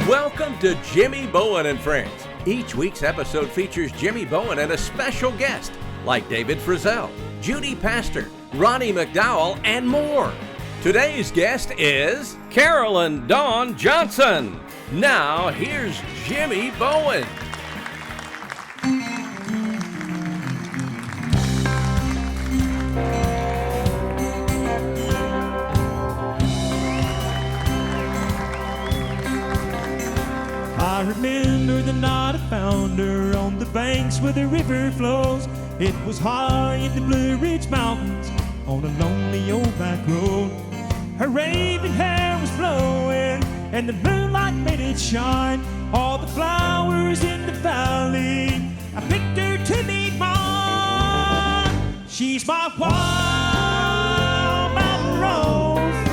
Welcome to Jimmy Bowen and Friends. Each week's episode features Jimmy Bowen and a special guest like David Frizzell, Judy Pastor, Ronnie McDowell, and more. Today's guest is Carolyn Dawn Johnson. Now, here's Jimmy Bowen. I remember the night I found her on the banks where the river flows. It was high in the Blue Ridge Mountains on a lonely old back road. Her raven hair was flowing and the moonlight made it shine. All the flowers in the valley, I picked her to be mine. She's my wild mountain rose,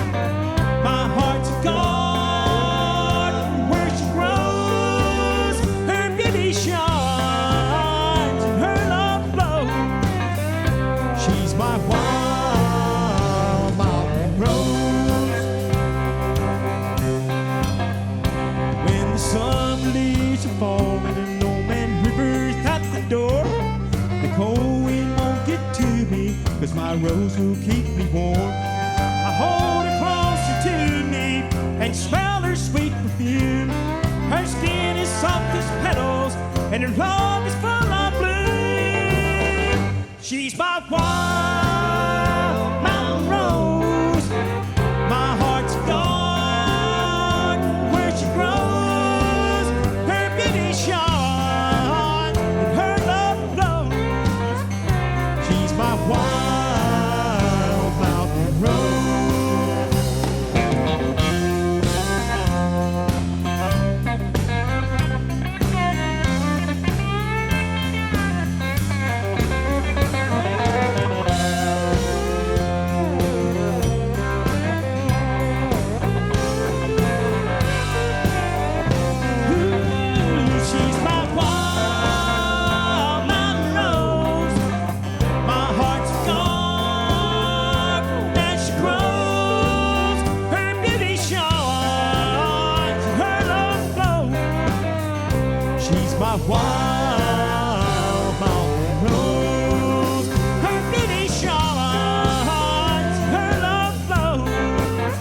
my heart's a garden where she grows. Her beauty shines and her love flows. She's my wild mountain rose. When the sun leaves are falling and no man river's at the door, the cold wind won't get to me, 'cause my rose will keep me warm. I hold her closer to me and smell her sweet perfume. Her skin is soft as petals and her love is full of bloom. She's my wild mountain rose, my heart's garden where she grows. Her beauty shines and her love flows. She's my wild mountain rose. She's my wild mountain rose, my heart's a garden as she grows. Her beauty shines, her love flows. She's my wild mountain rose. Her beauty shines, her love flows.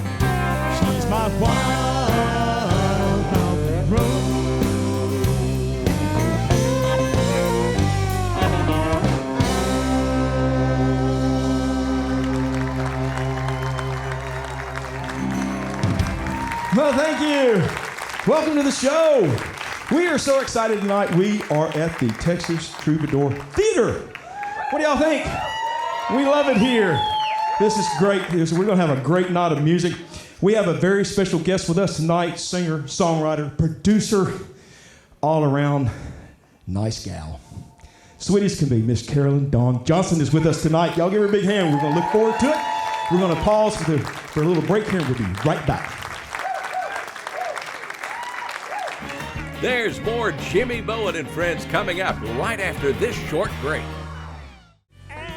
She's my wild mountain rose. Well, thank you. Welcome to the show. We are so excited tonight. We are at the Texas Troubadour Theatre. What do y'all think? We love it here. This is great. We're going to have a great night of music. We have a very special guest with us tonight, singer, songwriter, producer, all around nice gal. Sweet as can be, Miss Carolyn Dawn Johnson is with us tonight. Y'all give her a big hand. We're going to look forward to it. We're going to pause for a little break here, and we'll be right back. There's more Jimmy Bowen and Friends coming up right after this short break.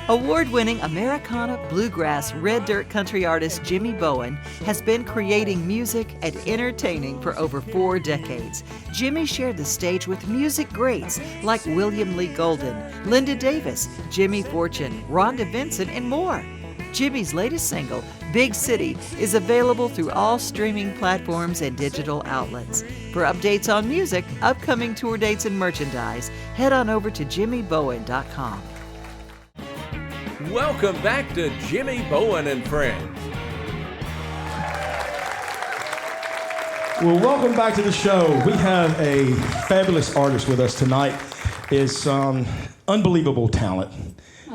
Award-winning Americana, bluegrass, red dirt country artist Jimmy Bowen has been creating music and entertaining for over 4 decades. Jimmy shared the stage with music greats like William Lee Golden, Linda Davis, Jimmy Fortune, Rhonda Vincent, and more. Jimmy's latest single, Big City, is available through all streaming platforms and digital outlets. For updates on music, upcoming tour dates, and merchandise, head on over to jimmybowen.com. Welcome back to Jimmy Bowen and Friends. Well, welcome back to the show. We have a fabulous artist with us tonight. It's unbelievable talent.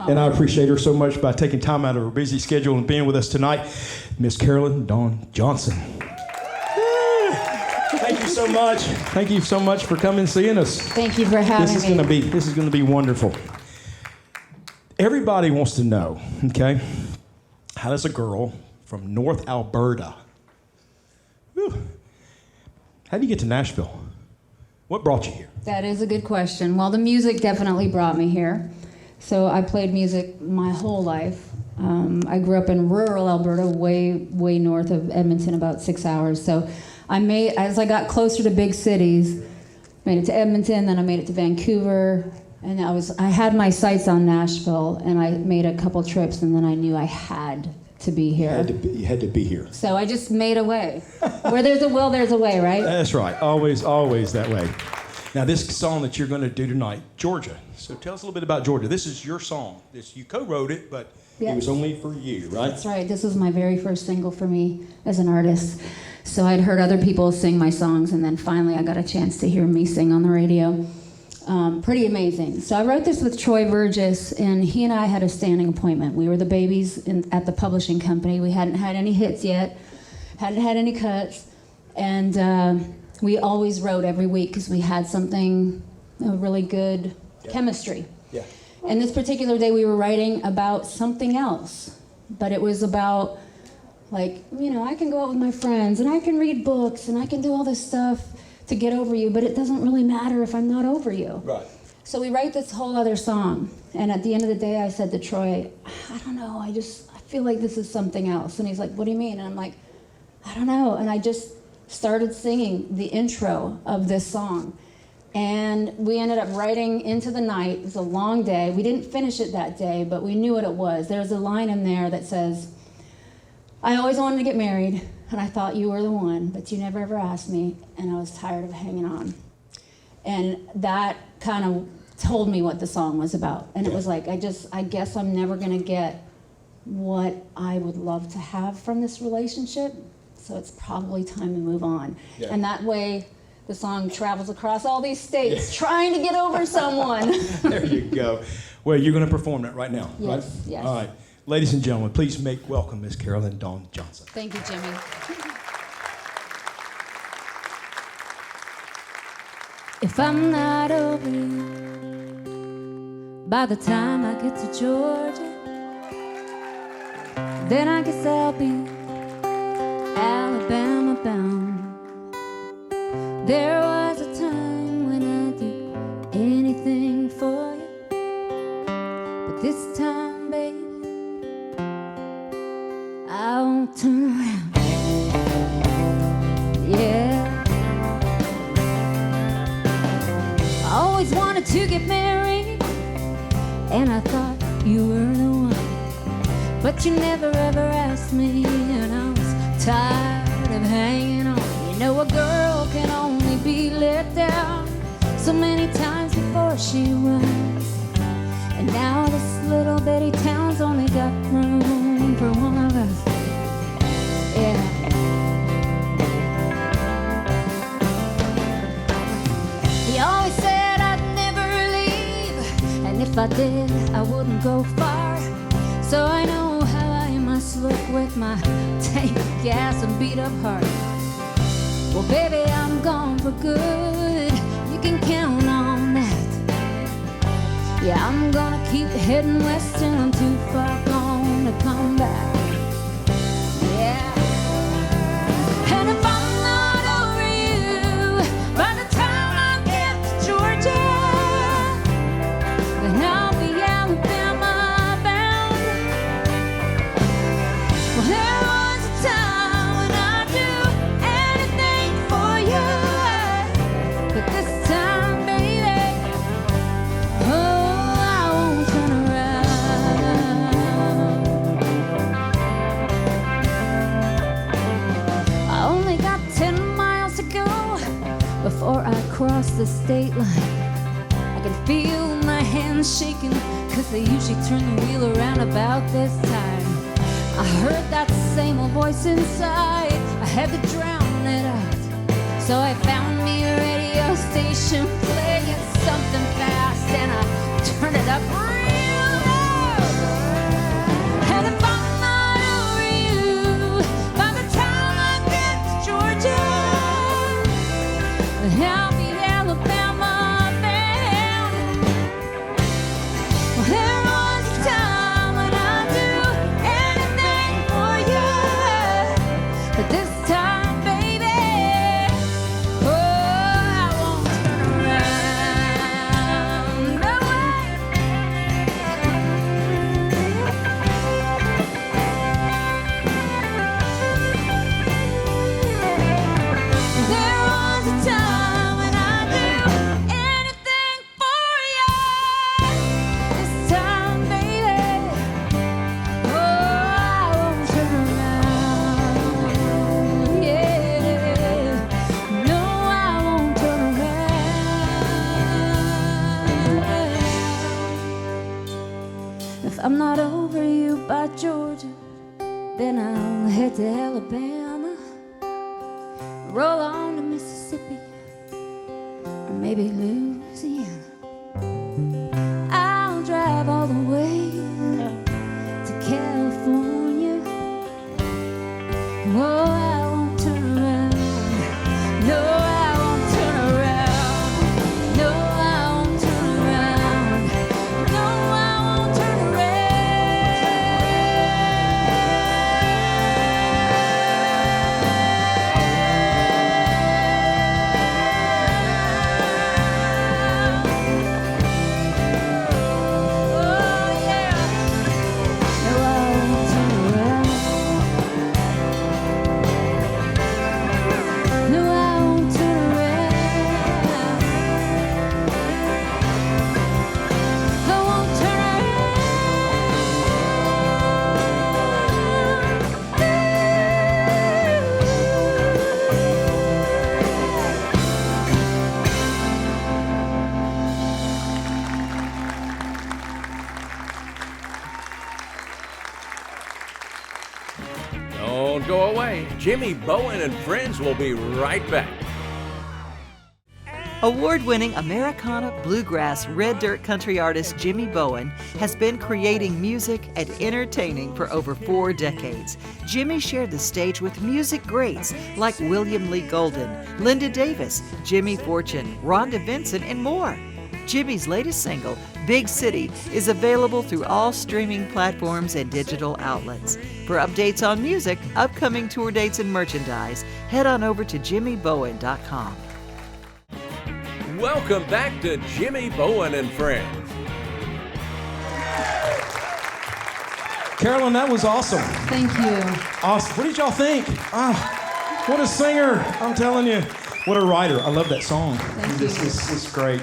And I appreciate her so much by taking time out of her busy schedule and being with us tonight, Miss Carolyn Dawn Johnson. Thank you so much. Thank you so much for coming and seeing us. Thank you for having me. This is gonna be wonderful. Everybody wants to know, okay, how does a girl from North Alberta, how do you get to Nashville? What brought you here? That is a good question. Well, the music definitely brought me here. So I played music my whole life. I grew up in rural Alberta, way north of Edmonton, about 6 hours. So as I got closer to big cities, made it to Edmonton, then I made it to Vancouver, and I had my sights on Nashville, and I made a couple trips, and then I knew I had to be here. You had to be here. So I just made a way. Where there's a will, there's a way, right? That's right. Always, always that way. Now, this song that you're going to do tonight, Georgia. So tell us a little bit about Georgia. This is your song. You co-wrote it, but Yes. It was only for you, right? That's right. This was my very first single for me as an artist. So I'd heard other people sing my songs, and then finally I got a chance to hear me sing on the radio. Pretty amazing. So I wrote this with Troy Burgess, and he and I had a standing appointment. We were the babies at the publishing company. We hadn't had any hits yet, hadn't had any cuts, and we always wrote every week because we had something, a really good chemistry. Yeah. And this particular day we were writing about something else, but it was about, like, you know, I can go out with my friends and I can read books and I can do all this stuff to get over you, but it doesn't really matter if I'm not over you. Right. So we write this whole other song, and at the end of the day I said to Troy, I don't know, I feel like this is something else. And he's like, what do you mean? And I'm like, I don't know. And I just started singing the intro of this song. And we ended up writing into the night. It was a long day. We didn't finish it that day, but we knew what it was. There's a line in there that says, I always wanted to get married, and I thought you were the one, but you never ever asked me, and I was tired of hanging on. And that kind of told me what the song was about. And it was like, I guess I'm never gonna get what I would love to have from this relationship, so it's probably time to move on. Yeah. And that way, the song travels across all these states trying to get over someone. There you go. Well, you're going to perform that right now, right? Yes, yes. All right. Ladies and gentlemen, please make welcome Miss Carolyn Dawn Johnson. Thank you, Jimmy. If I'm not over you by the time I get to Georgia, then I guess I'll be Alabama bound. There was a time when I'd do anything for you, but this time, baby, I won't turn around. Yeah. I always wanted to get married, and I thought you were the one, but you never ever asked me, and I was tired of hanging on. You know, a girl can only be let down so many times before she runs, and now this little bitty town's only got room for one of us. Yeah. He always said I'd never leave, and if I did, I wouldn't go far. So I know how I must look with my tank of gas and beat up heart. Well, baby, I'm gone for good. You can count on that. Yeah, I'm gonna keep heading west till I'm too far gone to come back. Yeah. And if I'm not over you by the time I get to Georgia, then I'll be Alabama bound. Well, there was a time when I'd do anything for you, but this time, baby, oh, I won't turn around. I only got 10 miles to go before I cross the state line. I can feel my hands shaking, 'cause they usually turn the wheel around about this time. I heard that same old voice inside. I had to drown it out. So I found me a radio station playing something fast, and I turned it up real loud. And if I'm not over you by the time I get to Georgia, then I'll be Alabama bound. Well, there was a time when I'd do anything for you, but this time, baby, oh, I won't turn around. No way. Mississippi, or maybe Louisiana. I'll drive all the way to California. Oh, I won't turn around. No, I won't turn around. No, I won't turn around. No, I won't turn Don't go away. Jimmy Bowen and Friends will be right back. Award-winning Americana, bluegrass, red dirt country artist Jimmy Bowen has been creating music and entertaining for over 4 decades. Jimmy shared the stage with music greats like William Lee Golden, Linda Davis, Jimmy Fortune, Rhonda Vincent, and more. Jimmy's latest single, Big City, is available through all streaming platforms and digital outlets. For updates on music, upcoming tour dates, and merchandise, head on over to jimmybowen.com. Welcome back to Jimmy Bowen and Friends. Carolyn, that was awesome. Thank you. Awesome. What did y'all think? What a singer. I'm telling you. What a writer. I love that song. Thank This you. is great.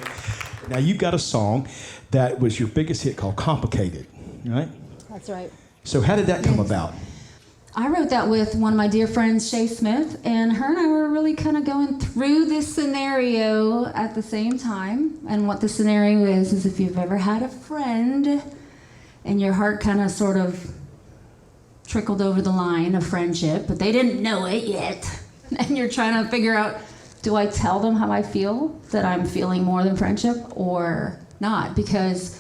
Now, you've got a song that was your biggest hit called Complicated, right? That's right. So how did that come about? I wrote that with one of my dear friends, Shay Smith, and her and I were really kind of going through this scenario at the same time. And what the scenario is if you've ever had a friend and your heart kind of sort of trickled over the line of friendship, but they didn't know it yet. And you're trying to figure out, do I tell them how I feel, that I'm feeling more than friendship, or not? Because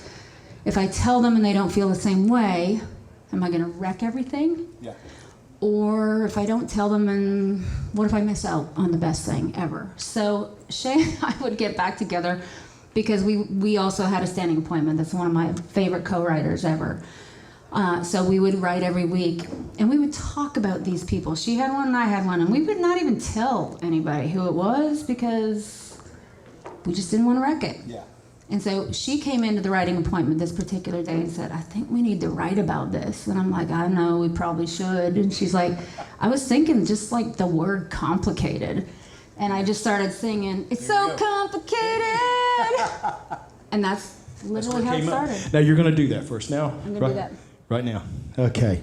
if I tell them and they don't feel the same way, am I going to wreck everything? Yeah. Or if I don't tell them, and what if I miss out on the best thing ever? So Shay and I would get back together because we also had a standing appointment. That's one of my favorite co-writers ever. So we would write every week, and we would talk about these people. She had one and I had one, and we would not even tell anybody who it was because we just didn't want to wreck it. Yeah. And so she came into the writing appointment this particular day and said, I think we need to write about this. And I'm like, I know, we probably should. And she's like, I was thinking just like the word complicated. And I just started singing, it's so complicated. And that's literally how it started. Now, you're going to do that for us now? I'm going to do that. Right now. Okay.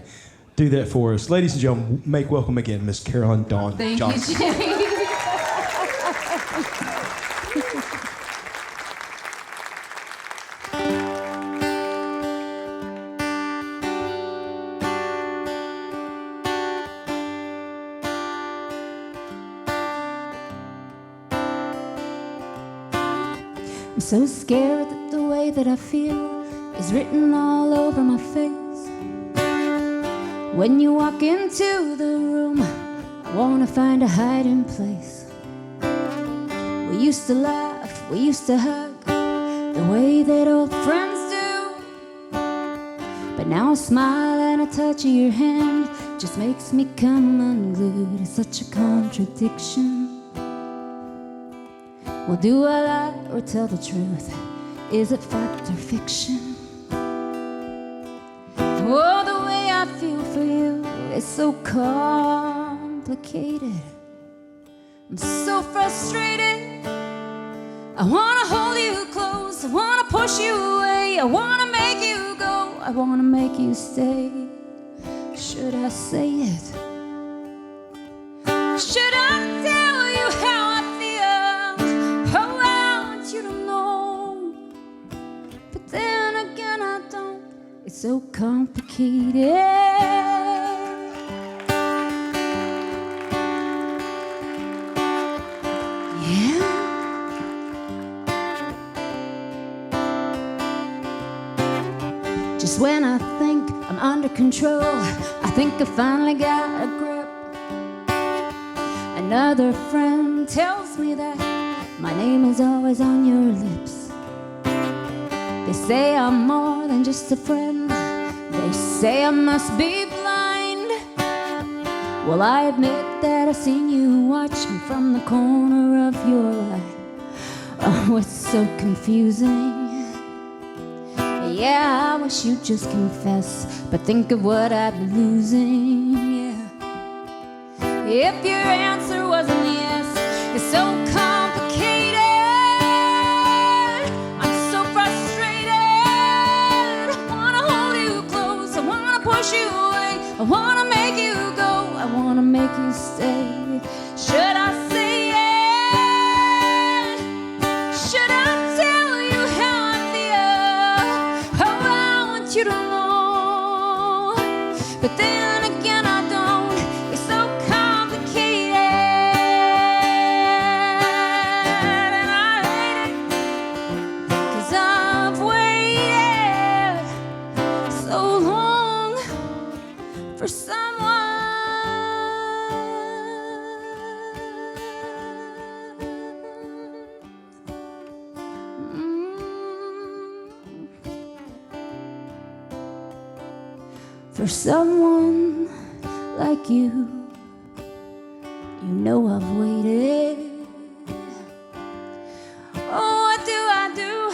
Do that for us. Ladies and gentlemen, make welcome again Miss Carolyn Dawn Johnson. Thank you, Jay. I'm so scared that the way that I feel is written all over my face. When you walk into the room, I wanna find a hiding place. We used to laugh, we used to hug, the way that old friends do. But now a smile and a touch of your hand just makes me come unglued. It's such a contradiction. Well, do I lie or tell the truth? Is it fact or fiction? Oh, the way I feel for you is so complicated. I'm so frustrated. I wanna hold you close, I wanna push you away, I wanna make you go, I wanna make you stay. Should I say it? Should I tell you how I feel? Oh, I want you to know. But then again, I don't. It's so complicated. Yeah. Just when I think I'm under control, I think I finally got a grip. Another friend tells me that my name is always on your lips. They say I'm more than just a friend. They say I must be blind. Well, I admit that I've seen you watching from the corner of your eye. Oh, it's so confusing. Yeah, I wish you'd just confess, but think of what I'd be losing, yeah. If your answer wasn't yes, it's so complicated. I'm so frustrated. I wanna hold you close, I wanna push you away, I wanna make you go, I wanna make you stay. Should I say yes? Should I tell you how I feel? Oh, I want you to know, but then again I don't. It's so complicated, and I hate it, 'cause I've waited so long for someone. For someone like you, you know I've waited. Oh, what do I do?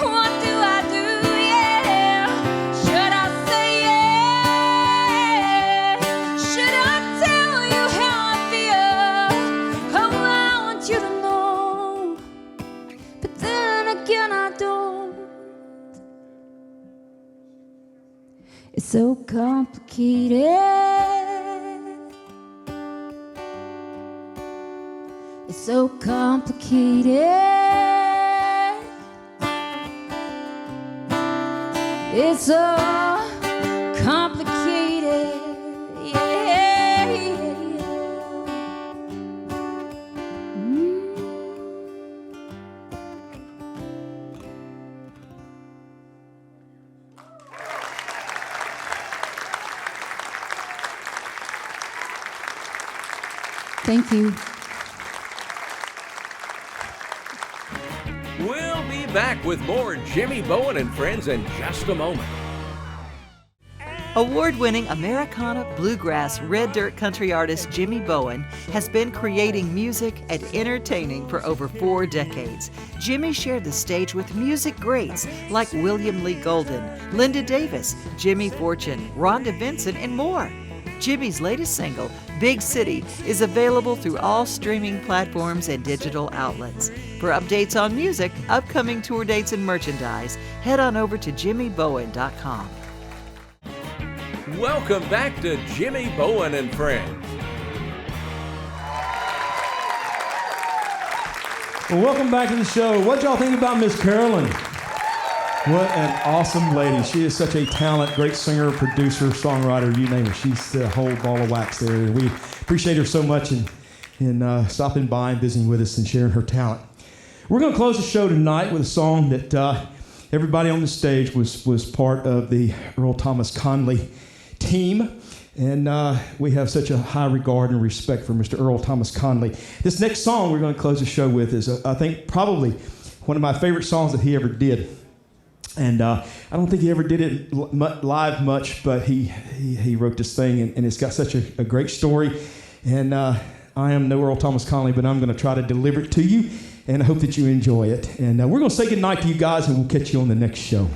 What do I do? Yeah. Should I say yes? Should I tell you how I feel? Oh, I want you to know, but then again I don't. It's so complicated. It's so complicated. It's so complicated. Yeah. Thank you. We'll be back with more Jimmy Bowen and Friends in just a moment. Award-winning Americana, bluegrass, red dirt country artist Jimmy Bowen has been creating music and entertaining for over 4 decades. Jimmy shared the stage with music greats like William Lee Golden, Linda Davis, Jimmy Fortune, Rhonda Vincent, and more. Jimmy's latest single, Big City, is available through all streaming platforms and digital outlets. For updates on music, upcoming tour dates, and merchandise, head on over to jimmybowen.com. Welcome back to Jimmy Bowen and Friends. Well, welcome back to the show. What y'all think about Miss Carolyn? What an awesome lady. She is such a talent, great singer, producer, songwriter, you name her. She's the whole ball of wax there. And we appreciate her so much in stopping by and visiting with us and sharing her talent. We're going to close the show tonight with a song that everybody on the stage was part of the Earl Thomas Conley team. And we have such a high regard and respect for Mr. Earl Thomas Conley. This next song we're going to close the show with is, I think, probably one of my favorite songs that he ever did. And I don't think he ever did it live much, but he wrote this thing, and it's got such a great story. And I am no Earl Thomas Conley, but I'm going to try to deliver it to you, and I hope that you enjoy it. And we're going to say goodnight to you guys, and we'll catch you on the next show.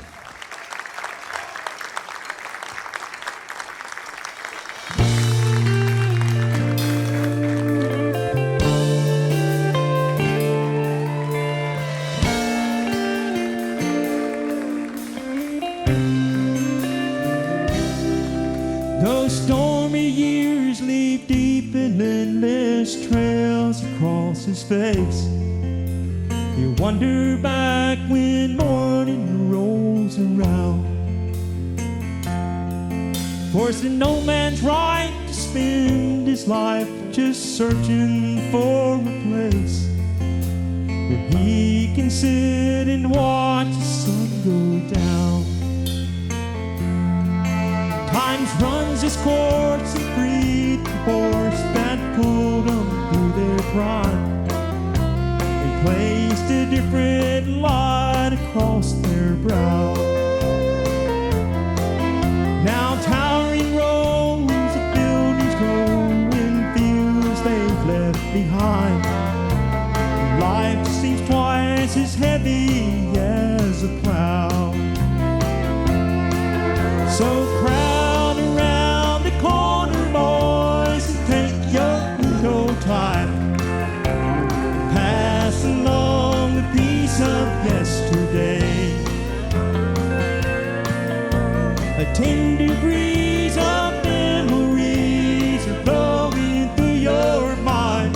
Those stormy years leave deep and endless trails across his face. You wonder back when morning rolls around. For it's in no man's right to spend his life just searching for a place he can sit and watch the sun go down. Time runs its course and freed the horse that pulled them through their prime. They placed a different light across their brow. Now towering rows of buildings grow in fields they've left behind. Life seems twice as heavy as a plow. So crowd around the corner, boys, and take your good old time. Pass along a piece of yesterday. A tender breeze of memories are blowing through your mind,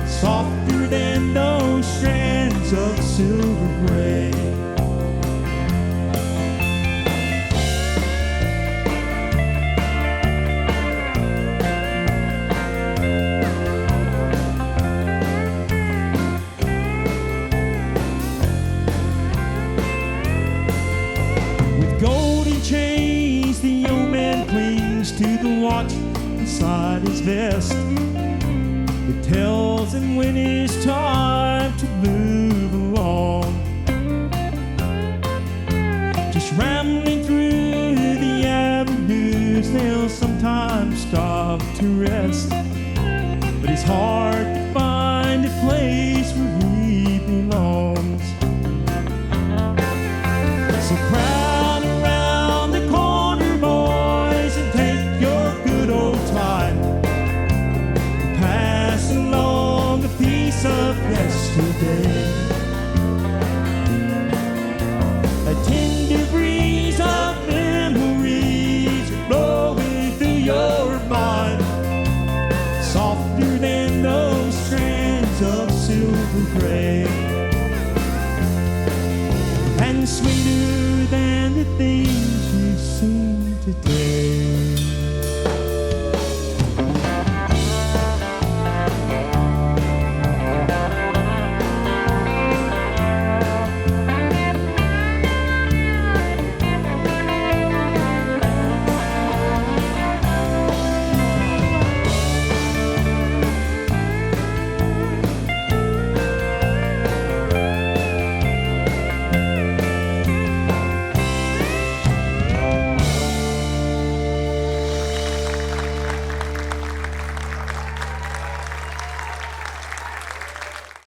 softer than those strands of silver gray. With golden chains, the young man clings to the watch inside his vest. It tells him when it's time to move along. Just rambling through the avenues, they'll sometimes stop to rest. But it's hard to find a place where he belongs. So crowd around the corner, boys, and take your good old time. Pass along a piece of yesterday. A tender breeze of memories are blowing through your mind, softer than those strands of silver gray, and sweeter than the things you've seen today.